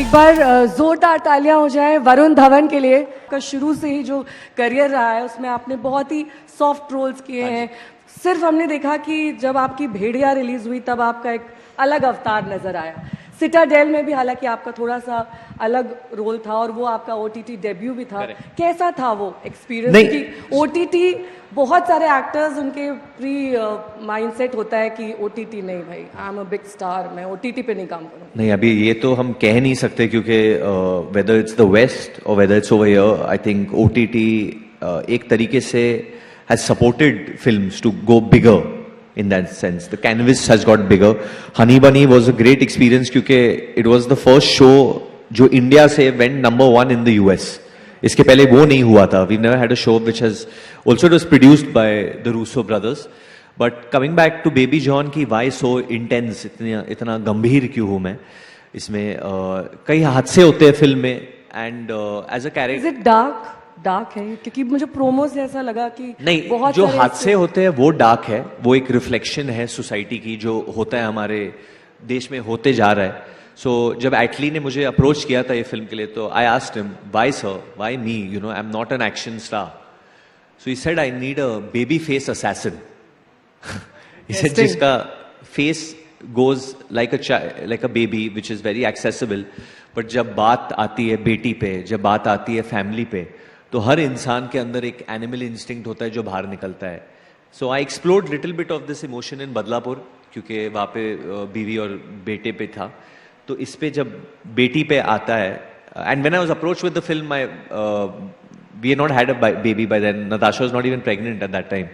एक बार जोरदार तालियां हो जाए वरुण धवन के लिए। का शुरू से ही जो करियर रहा है उसमें आपने बहुत ही सॉफ्ट रोल्स किए हैं। सिर्फ हमने देखा कि जब आपकी भेड़िया रिलीज हुई तब आपका एक अलग अवतार नजर आया। सिटाडेल में भी हालांकि आपका थोड़ा सा अलग रोल था और वो आपका ओटीटी डेब्यू भी था। कैसा था वो एक्सपीरियंस? कि ओटीटी बहुत सारे एक्टर्स उनके प्री माइंडसेट होता है कि ओटीटी नहीं भाई, I am a big star, मैं ओटीटी पे नहीं काम करूँ। नहीं, अभी ये तो हम कह नहीं सकते क्योंकि वेदर इट्स द वेस्ट और whether it's over here, I think OTT एक तरीके से has supported films to go bigger. In that sense, the canvas has got bigger. Honey Bunny was a great experience क्योंकि it was the first show जो India से went number 1 in the US. इसके पहले वो नहीं हुआ था. We've never had a show which has also it was produced by the Russo brothers. But coming back to Baby John की why so intense, इतना गंभीर क्यों हूँ मैं इसमें? कई हादसे होते हैं फिल्म में and as a character. Is it dark है? क्योंकि मुझे प्रोमो से ऐसा लगा कि नहीं, बहुत जो हादसे होते हैं वो डार्क है, वो एक रिफ्लेक्शन है सोसाइटी की जो होता है हमारे देश में होते जा रहा है. सो जब एटली ने मुझे अप्रोच किया था ये फिल्म के लिए तो I asked him why sir, why me, you know I am not an action star. So he said I need a baby face assassin. He said जिसका face goes like a baby which is very accessible, but जब बात आती है बेटी पे, जब बात आती है फैमिली पे, तो हर इंसान के अंदर एक एनिमल इंस्टिंक्ट होता है जो बाहर निकलता है. So I explored little bit of this emotion in Badlapur क्योंकि वहाँ पे बीवी और बेटे पे था. तो इस पे जब बेटी पे आता है and when I was approached with the film we had not had a baby by then. Natasha was not even pregnant at that time.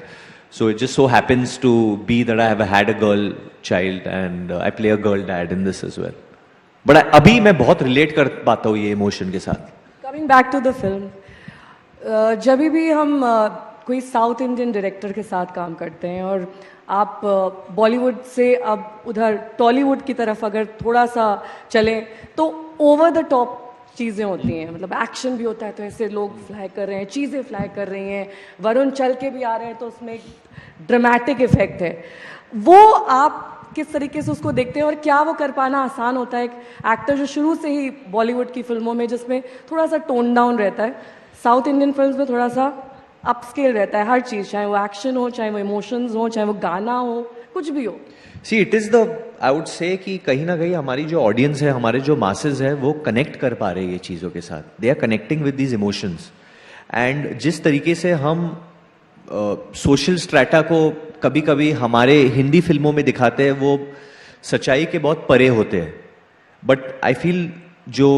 So it just so happens to be that I have had a girl child and I play a girl dad in this as well. But अभी मैं बहुत relate कर पाता हूँ ये emotion के साथ. Coming back to the film, जब भी हम कोई साउथ इंडियन डायरेक्टर के साथ काम करते हैं और आप बॉलीवुड से अब उधर टॉलीवुड की तरफ अगर थोड़ा सा चलें तो ओवर द टॉप चीज़ें होती हैं. मतलब एक्शन भी होता है तो ऐसे लोग फ्लाई कर रहे हैं, चीज़ें फ्लाई कर रही हैं, वरुण चल के भी आ रहे हैं तो उसमें एक ड्रामेटिक इफेक्ट है. वो आप किस तरीके से उसको देखते हैं और क्या वो कर पाना आसान होता है? एक एक्टर जो शुरू से ही बॉलीवुड की फिल्मों में जिसमें थोड़ा सा टोन डाउन रहता है, साउथ इंडियन फिल्म्स में थोड़ा सा अपस्केल रहता है हर चीज, चाहे वो एक्शन हो, चाहे वो इमोशंस हो, चाहे वो गाना हो, कुछ भी हो. See it is the I would say कि कहीं ना कहीं हमारी जो ऑडियंस है, हमारे जो मासेस है, वो कनेक्ट कर पा रहे हैं ये चीज़ों के साथ. They are connecting with these emotions. And जिस तरीके से हम सोशल स्ट्रैटा को कभी कभी हमारे हिंदी फिल्मों में दिखाते हैं वो सच्चाई के बहुत परे होते हैं. बट आई फील जो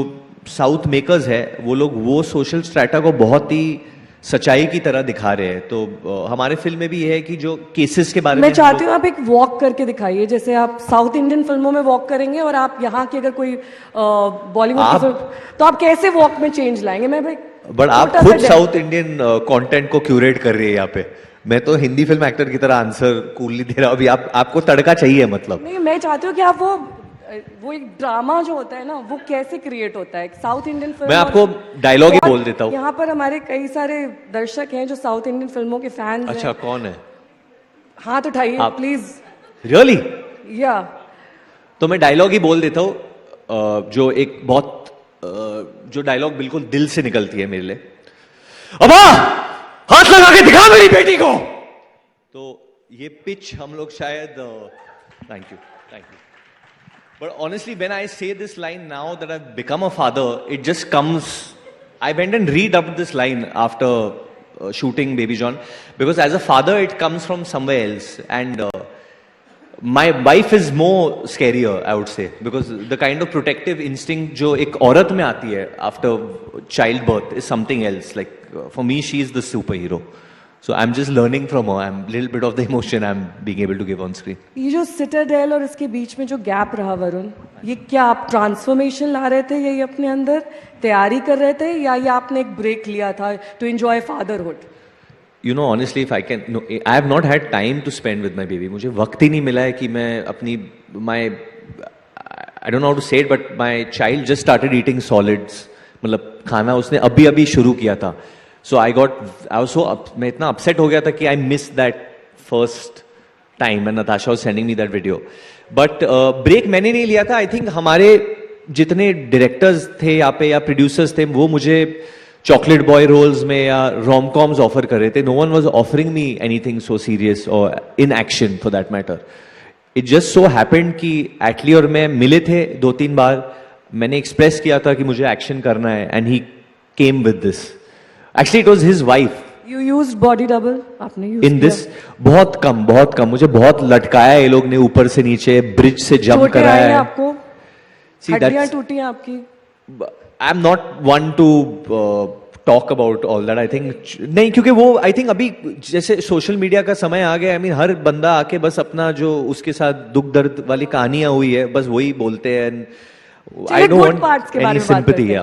साउथ मेकर्स है वो लोग वो सोशल स्ट्रैटा को बहुत ही सच्चाई की तरह दिखा रहे हैं. तो हमारे फिल्म में भी ये है कि जो केसेस के बारे में मैं चाहती हूँ आप एक वॉक करके दिखाइए, जैसे आप साउथ इंडियन फिल्मों में वॉक करेंगे और आप यहाँ की अगर कोई बॉलीवुड की फिल्म, तो आप कैसे वॉक में चेंज लाएंगे? मैं भाई बट आप खुद साउथ इंडियन कंटेंट को क्यूरेट कर रही है यहाँ पे. मैं तो हिंदी फिल्म एक्टर की तरह आंसर कूलली दे रहा हूँ. अभी आपको तड़का चाहिए मतलब. नहीं, मैं चाहती हूँ कि आप वो एक ड्रामा जो होता है ना वो कैसे क्रिएट होता है साउथ इंडियन फिल्म. मैं आपको डायलॉग ही बोल देता हूँ. यहाँ पर हमारे कई सारे दर्शक हैं जो साउथ इंडियन फिल्मों के फैंस हैं. अच्छा, कौन है? हाथ उठाइए प्लीज. रियली? या तो मैं डायलॉग ही बोल देता हूँ जो एक बहुत जो डायलॉग बिल्कुल दिल से निकलती है मेरे लिए. अबा हाथ लगा के दिखा मेरी बेटी को. तो ये पिच हम लोग शायद thank you. But honestly, when I say this line now that I've become a father, it just comes. I went and redubbed this line after shooting Baby John because as a father, it comes from somewhere else. And my wife is more scarier, I would say, because the kind of protective instinct जो एक औरत में आती है after childbirth is something else. Like for me, she is the superhero. So I'm just learning from her. I'm little bit of the emotion I'm being able to give on screen. ये जो Citadel और इसके बीच में जो gap रहा वरुण, ये क्या आप ट्रांसफॉर्मेशन ला रहे थे, यही अपने अंदर तैयारी कर रहे थे, या ये आपने एक ब्रेक लिया था to enjoy fatherhood? You know, honestly, if I can, no, I have not had time to spend with my baby. मुझे वक्त ही नहीं मिला है कि मैं अपनी I don't know how to say it, but my child just started eating solids. मतलब खाना उसने अभी शुरू किया था. So I was so मैं इतना upset हो गया था कि I missed that first time when Natasha was sending me that video. But break मैंने नहीं लिया था. I think हमारे जितने डायरेक्टर्स थे यहाँ पे या प्रोड्यूसर्स थे वो मुझे चॉकलेट बॉय रोल्स में या रोम कॉम्स ऑफर कर रहे थे. No one was offering me anything so serious और in action for that matter. It just so happened कि एटली और मैं मिले थे 2-3 बार. मैंने एक्सप्रेस किया था कि मुझे एक्शन करना है and he came with this. Actually it was his wife. You used body double, आपने यूज इन दिस बहुत कम. मुझे बहुत लटकाया ये लोग ने ऊपर से नीचे, ब्रिज से जंप कराया है. आपको हड्डियां टूटी हैं आपकी. आई am not one two talk about all that. I think नहीं, क्योंकि वो आई थिंक अभी जैसे सोशल मीडिया का समय आ गया. आई मीन हर बंदा आके बस अपना जो उसके साथ दुख दर्द वाली कहानियां हुई है बस वही बोलते हैं. I don't want any sympathy.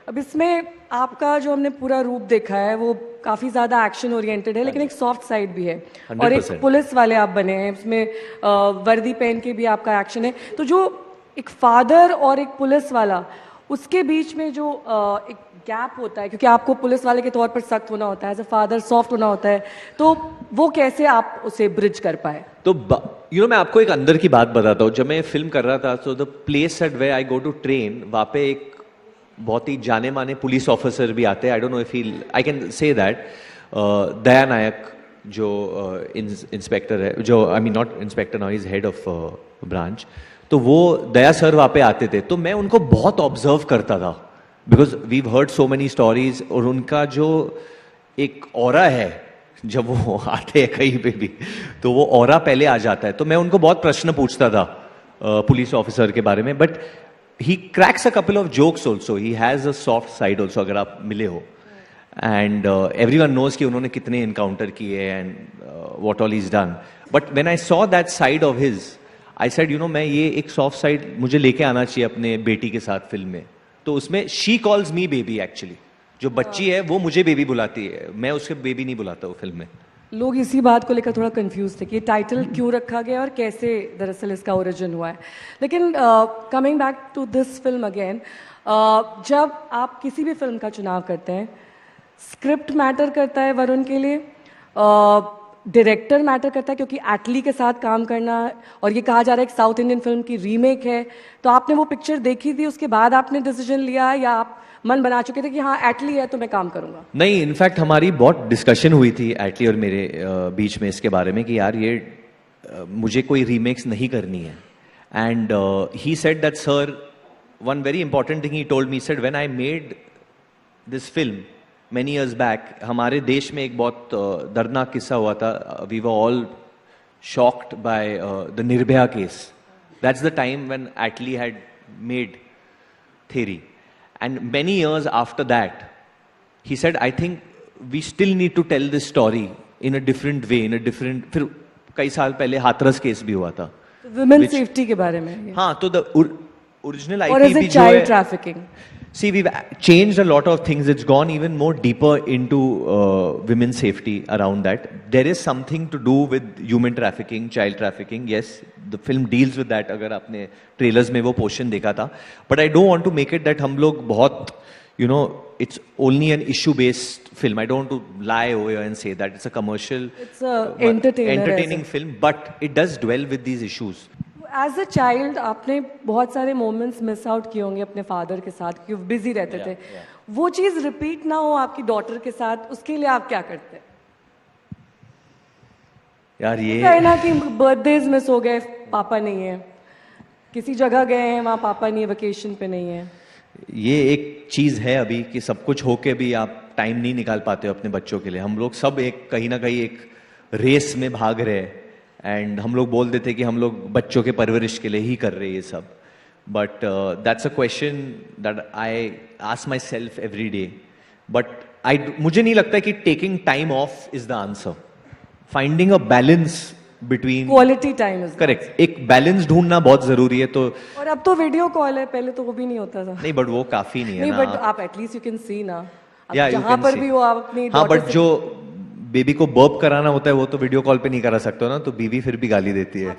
अब इसमें आपका जो हमने पूरा रूप देखा है वो काफी ज्यादा एक्शन ओरिएंटेड है, लेकिन एक सॉफ्ट साइड भी है. और एक पुलिस वाले आप बने हैं, इसमें वर्दी पहन के भी आपका एक्शन है. तो जो एक फादर और एक पुलिस वाला, उसके बीच में जो एक गैप होता है, क्योंकि आपको पुलिस वाले के तौर पर सख्त होना होता है, एज अ फादर सॉफ्ट होना होता है, तो वो कैसे आप उसे ब्रिज कर पाए? तो मैं आपको एक अंदर की बात बताता हूँ. जब मैं फिल्म कर रहा था तो the place at where I go to train, वहाँ पे एक बहुत ही जाने माने पुलिस ऑफिसर भी आते हैं. I don't know if I can say that. Daya Nayak जो इंस्पेक्टर है, जो I mean not inspector now, is head of branch. तो वो दया सर वहाँ पे आते थे, तो मैं उनको बहुत ऑब्जर्व करता था because we've heard so many stories. और उनका जो एक ऑरा है जब वो आते हैं कहीं पे भी, तो वो ऑरा पहले आ जाता है. तो मैं उनको बहुत प्रश्न पूछता था पुलिस ऑफिसर के बारे में. But he cracks a couple of jokes also. He has a soft side also, अगर आप मिले हो. And everyone knows कि उन्होंने कितने encounter किए and what all he's done. But when I saw that side of his, I said, मैं ये एक soft side मुझे लेके आना चाहिए अपने बेटी के साथ फिल्म में. तो उसमें she calls me baby actually. जो बच्ची है वो मुझे बेबी बुलाती है, मैं उसके बेबी नहीं बुलाता हूँ फिल्म में. लोग इसी बात को लेकर थोड़ा कंफ्यूज थे कि टाइटल क्यों रखा गया और कैसे दरअसल इसका ओरिजिन हुआ है. लेकिन coming back to this film again, जब आप किसी भी फिल्म का चुनाव करते हैं, स्क्रिप्ट मैटर करता है वरुण के लिए, डायरेक्टर मैटर करता है, क्योंकि एटली के साथ काम करना, और ये कहा जा रहा है कि साउथ इंडियन फिल्म की रीमेक है. तो आपने वो पिक्चर देखी थी, उसके बाद आपने डिसीजन लिया, या आप मन बना चुके थे कि हाँ एटली है तो मैं काम करूंगा? नहीं, इनफैक्ट हमारी बहुत डिस्कशन हुई थी एटली और मेरे बीच में इसके बारे में कि यार ये मुझे कोई रीमेक्स नहीं करनी है. And he said that sir, one very important thing he told me, said when I made this film many years back, हमारे देश में एक बहुत दर्दनाक किस्सा हुआ था. We were all shocked by the Nirbhaya case. That's the time when Atlee had made Theri. And many years after that, he said, I think we still need to tell this story in a different way, in a different. फिर कई साल पहले Hathras case भी हुआ था. Women safety के बारे में. हाँ, तो the original IP और is it child trafficking? See, we've changed a lot of things. It's gone even more deeper into women's safety around that. There is something to do with human trafficking, child trafficking. Yes, the film deals with that. अगर आपने trailers में वो portion देखा था. But I don't want to make it that हम लोग बहुत, it's only an issue-based film. I don't want to lie over here and say that. It's a commercial, it's a entertaining film, but it does dwell with these issues. As a child आपने बहुत सारे moments miss out किए होंगे अपने father के साथ, क्योंकि busy रहते थे. वो चीज रिपीट ना हो आपकी डॉटर के साथ, उसके लिए आप क्या करते हैं? यार ये कहना कि बर्थडेज मिस हो गए, पापा नहीं है, किसी जगह गए हैं वहाँ पापा नहीं है, वेकेशन पे नहीं है. ये एक चीज है अभी कि सब कुछ होके भी आप टाइम नहीं निकाल पाते हो अपने बच्चों के लिए. हम लोग सब एक कहीं ना कहीं एक रेस में भाग रहे हैं. एंड हम लोग बोल देते कि हम लोग बच्चों के परवरिश के लिए ही कर रहे हैं ये सब. But that's a question that I ask my self every day. But मुझे नहीं लगता कि taking time of is the answer. Finding a balance between quality time is correct. एक बैलेंस ढूंढना बहुत जरूरी है. तो और अब तो वीडियो कॉल है, पहले तो वो भी नहीं होता था. नहीं, बट वो काफी नहीं है ना. बट आप एटलीस्ट यू कैन सी ना, जहां पर भी हो आप अपनी. हाँ, बट जो बेबी को बर्प कराना होता है वो तो वीडियो कॉल पे नहीं करा सकते हो ना, तो बीवी फिर भी गाली देती है.